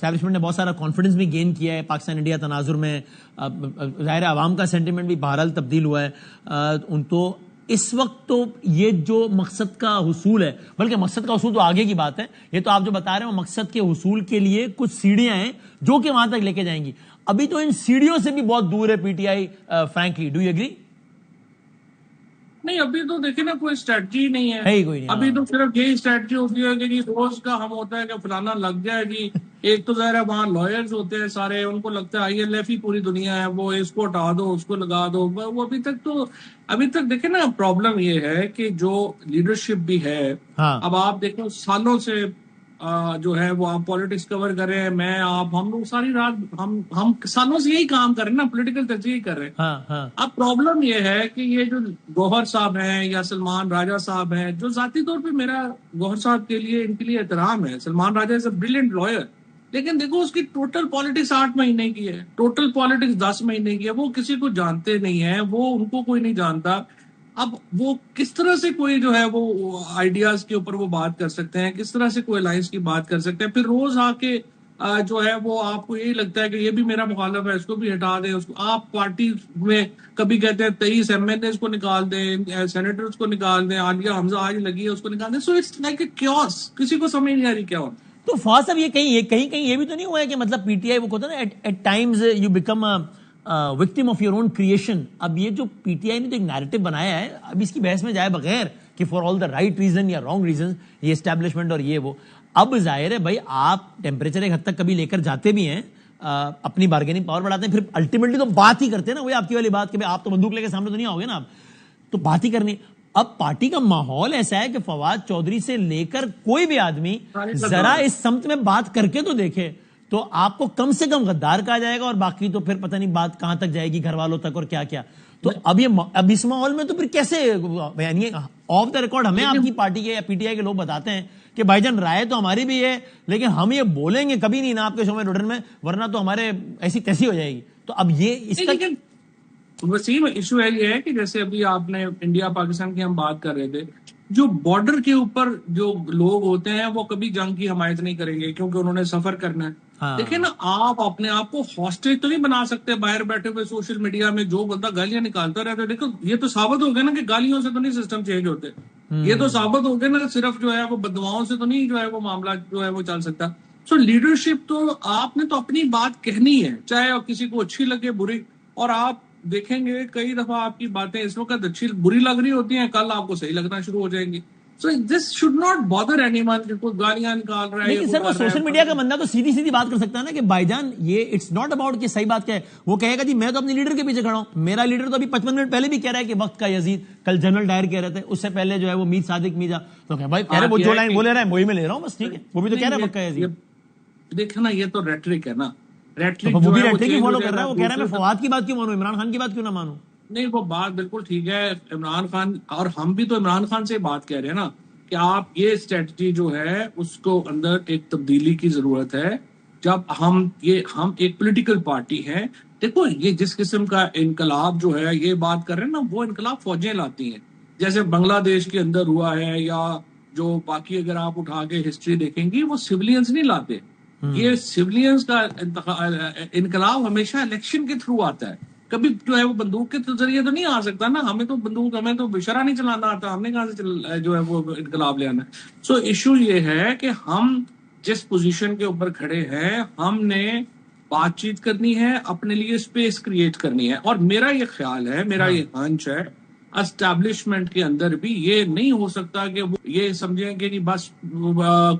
Establishment نے بہت سارا کانفیڈنس بھی گین کیا ہے پاکستان انڈیا تناظر میں. ظاہر عوام کا سینٹیمنٹ بھی بہرحال تبدیل ہوا ہے. ان تو اس وقت تو یہ جو مقصد کا حصول ہے, بلکہ مقصد کا حصول تو آگے کی بات ہے, یہ تو آپ جو بتا رہے ہیں وہ مقصد کے حصول کے لیے کچھ سیڑھیاں ہیں جو کہ وہاں تک لے کے جائیں گی. ابھی تو ان سیڑھیوں سے بھی بہت دور ہے P T I. Frankly do you agree? نہیں, ابھی تو دیکھیں نا کوئی اسٹریٹجی نہیں ہے. ابھی تو صرف یہی اسٹریٹجی ہوتی ہے کہ جی روز کا ہم ہوتا ہے کہ فلانا لگ جائے جی. ایک تو ظاہر ہے وہاں لائرز ہوتے ہیں سارے, ان کو لگتا ہے آئی ایل ایف ہی پوری دنیا ہے, وہ اس کو ہٹا دو اس کو لگا دو. وہ ابھی تک دیکھیں نا پرابلم یہ ہے کہ جو لیڈرشپ بھی ہے, اب آپ دیکھو سالوں سے جو ہے وہ آپ پالیٹکس کور کر رہے ہیں, میں آپ ہم لوگ ساری رات ہم سالوں سے یہی کام کر رہے ہیں نا, پولیٹیکل تجزیہ کر رہے ہیں. اب پرابلم یہ ہے کہ یہ جو گوہر صاحب ہیں یا سلمان راجہ صاحب ہیں, جو ذاتی طور پہ میرا گوہر صاحب کے لیے ان کے لیے احترام ہے, سلمان راجہ از اے بریلینٹ لائر, لیکن دیکھو اس کی ٹوٹل پالیٹکس 8 مہینے کی ہے, ٹوٹل پالیٹکس 10 مہینے کی ہے. وہ کسی کو جانتے نہیں ہیں, وہ ان کو کوئی نہیں جانتا. اب وہ کس طرح سے کوئی جو ہے وہ آئیڈیاز کے اوپر وہ بات کر سکتے ہیں, کس طرح سے کوئی الائنس کی بات کر سکتے ہیں. پھر روز آ کے جو ہے وہ آپ کو یہی لگتا ہے کہ یہ بھی میرا مخالف ہے, اس کو بھی ہٹا دیں. اس کو آپ پارٹی میں کبھی کہتے ہیں 23 ایم این ایز کو نکال دیں, سینیٹرز کو نکال دیں, عالیہ حمزہ آج لگی ہے اس کو نکال دیں. So it's like a chaos, کسی کو سمجھ نہیں آ رہی کیا ہوتا. تو فواز صاحب یہ کہیں یہ بھی تو نہیں ہوا ہے کہ مطلب پی ٹی آئی وہ کہتا ہے نا at times you become victim of your own creation. اب یہ جو پی ٹی آئی نے جو ایک نیریٹو بنایا ہے, اب اس کی بحث میں جائے بغیر کہ for all the right reason یا رانگ ریزن, یہ اسٹیبلشمنٹ اور یہ وہ, اب ظاہر ہے بھائی آپ ٹیمپریچر ایک حد تک کبھی لے کر جاتے بھی ہیں, اپنی بارگیننگ پاور بڑھاتے ہیں, پھر الٹیمیٹلی تو بات ہی کرتے ہیں نا, وہی آپ کی والی بات کہ آپ تو بندوق لے کے سامنے تو نہیں آؤ گے نا, آپ تو بات ہی کرنی. اب پارٹی کا ماحول ایسا ہے کہ فواد چودھری سے لے کر کوئی بھی آدمی ذرا اس سمت میں بات کر کے تو دیکھے, تو آپ کو کم سے کم غدار کہا جائے گا, اور باقی تو پھر پتہ نہیں بات کہاں تک جائے گی, گھر والوں تک اور کیا کیا. تو اب اس ماحول میں تو پھر کیسے, یعنی آف دا ریکارڈ ہمیں آپ کی پارٹی کے یا پی ٹی آئی کے لوگ بتاتے ہیں کہ بھائی جان رائے تو ہماری بھی ہے, لیکن ہم یہ بولیں گے کبھی نہیں نا آپ کے شو میں روڈن میں, ورنہ تو ہمارے ایسی تیسی ہو جائے گی. تو اب یہ اس کا وسیم ایشو ہے یہ ہے کہ جیسے ابھی آپ نے انڈیا پاکستان کی ہم بات کر رہے تھے, جو بارڈر کے اوپر جو لوگ ہوتے ہیں وہ کبھی جنگ کی حمایت نہیں کریں گے کیونکہ انہوں نے سفر کرنا ہے. دیکھیں نا, آپ اپنے آپ کو ہاسٹیج تو نہیں بنا سکتے باہر بیٹھے ہوئے سوشل میڈیا میں جو بندہ گالیاں نکالتا رہتا ہے. دیکھو یہ تو ثابت ہو گیا نا کہ گالیوں سے تو نہیں سسٹم چینج ہوتے, یہ تو ثابت ہو گیا نا صرف جو ہے وہ بددعاؤں سے تو نہیں جو ہے وہ معاملہ جو ہے وہ چل سکتا. سو لیڈرشپ تو آپ نے تو اپنی بات کہنی ہے, چاہے کسی کو اچھی لگے بری. اور آپ دیکھیں گے کئی دفعہ آپ کی باتیں اس وقت اچھی بری لگ رہی ہوتی ہیں, کل آپ کو صحیح لگنا شروع ہو جائیں گی. So this should not bother anyone کہ کوئی گالیاں نکال رہا ہے. لیکن سر وہ سوشل میڈیا کا بندہ تو سیدھی بات کر سکتا ہے نا کہ بھائی جان یہ اٹس ناٹ اباؤٹ کہ صحیح بات کیا ہے, وہ کہے گا جی میں تو اپنے لیڈر کے پیچھے کھڑا ہوں, میرا لیڈر تو ابھی 55 منٹ پہلے بھی کہہ رہا ہے کہ وقت کا یزید, کل جنرل ڈائر کہہ رہے تھے, اس سے پہلے جو ہے وہ میر صادق میرزا, تو کہ بھائی کہہ رہے وہ جو لائن وہ لے رہا ہے وہی میں لے رہا ہوں بس, ٹھیک ہے, وہ بھی تو کہہ رہا ہے وقت کا یزید. دیکھیں نا یہ تو ریٹرک ہے نا, وہ بھی ریٹرک ہی فالو کر رہا ہے. وہ کہہ رہا ہے میں فواد کی بات کیوں مانوں, عمران خان کی بات کیوں نہ مانوں. نہیں وہ بات بالکل ٹھیک ہے, عمران خان, اور ہم بھی تو عمران خان سے بات کہہ رہے ہیں نا کہ آپ یہ اسٹریٹجی جو ہے اس کو اندر ایک تبدیلی کی ضرورت ہے. جب ہم ایک پولیٹیکل پارٹی ہیں, دیکھو یہ جس قسم کا انقلاب جو ہے یہ بات کر رہے ہیں نا, وہ انقلاب فوجیں لاتی ہیں, جیسے بنگلہ دیش کے اندر ہوا ہے, یا جو باقی اگر آپ اٹھا کے ہسٹری دیکھیں گی وہ سیولینز نہیں لاتے. یہ سیولینز کا انقلاب ہمیشہ الیکشن کے تھرو آتا ہے, کبھی جو ہے وہ بندوق کے ذریعے تو نہیں آ سکتا نا. ہمیں تو بندوق, ہمیں تو بشرا نہیں چلانا آتا, ہم نے کہاں سے جو ہے وہ انقلاب لے آنا ہے. سو ایشو یہ ہے کہ ہم جس پوزیشن کے اوپر کھڑے ہیں ہم نے بات چیت کرنی ہے, اپنے لیے اسپیس کریٹ کرنی ہے. اور میرا یہ خیال ہے, میرا یہ ہنچ ہے, اسٹیبلشمنٹ کے اندر بھی یہ نہیں ہو سکتا کہ وہ یہ سمجھیں کہ بس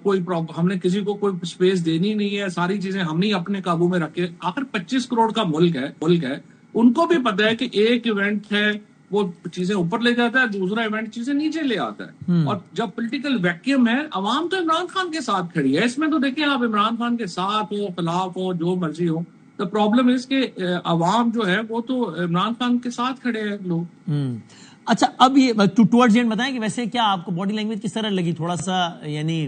کوئی ہم نے کسی کو کوئی اسپیس دینی نہیں ہے, ساری چیزیں ہم نہیں اپنے قابو میں رکھے. آخر 25 کروڑ کا ملک ہے, ان کو بھی پتا ہے کہ ایک ایونٹ ہے وہ چیزیں اوپر لے جاتا ہے, دوسرا ایونٹ چیزیں نیچے لے آتا ہے. اور جب پولیٹیکل ویکیوم ہے, عوام تو عمران خان کے ساتھ کھڑی ہے. اس میں تو دیکھیں آپ عمران خان کے ساتھ ہو, خلاف ہو, جو مرضی ہو, تو پرابلم اس کہ عوام جو ہے وہ تو عمران خان کے ساتھ کھڑے ہیں لوگ. اچھا اب یہ ٹوورڈز اینڈ بتائیں کہ ویسے کیا آپ کو باڈی لینگویج کس طرح لگی, تھوڑا سا یعنی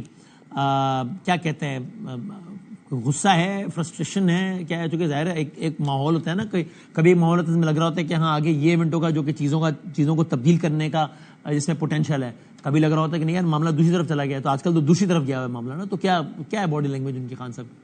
کیا کہتے ہیں, غصہ ہے, فرسٹریشن ہے, کیا ہے؟ چونکہ ظاہر ہے ایک ماحول ہوتا ہے نا, کبھی ایک ماحول ہوتا ہے لگ رہا ہوتا ہے کہ ہاں آگے یہ ایونٹ ہوگا جو کہ چیزوں کو تبدیل کرنے کا جس میں پوٹینشیل ہے, کبھی لگ رہا ہوتا ہے کہ نہیں یار معاملہ دوسری طرف چلا گیا, تو آج کل تو دوسری طرف گیا ہوا ہے معاملہ نا. تو کیا ہے باڈی لینگویج ان کی, خان صاحب؟